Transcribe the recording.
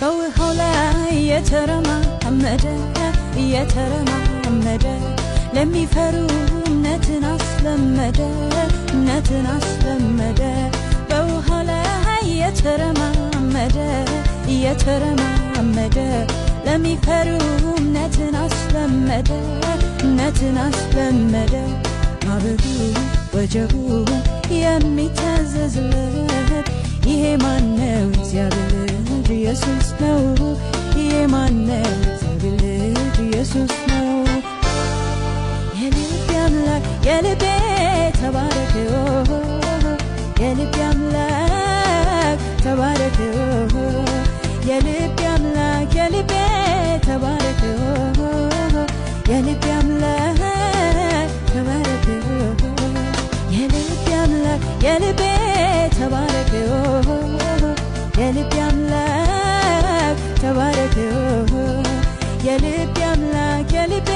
በውሃው ላይ የተረማመደ ለሚፈሩ እምነትን አስለመደ በውሃው ላይ የተረማመደ ለሚፈሩ እምነትን አስለመደ ማዕበሉ ወጀቡ የሚታዘዝለት ይሄ ማነው? እግዚአብሔር ልጅ ኢየሱስ ነው። ይሄ ማነው? እግዚአብሔር ልጅ ኢየሱስ ነው። የልቤ አምላክ የልቤ ተባረክ፣ የልቤ አምላክ ተባረክ፣ የልቤ አምላክ የልቤ ተባረክ፣ የልቤ አምላክ ተባረክ፣ የልቤ አምላክ የልቤ ተባረክ፣ የልቤ አምላክ ተባረክ፣ የልቤ አምላክ የልቤ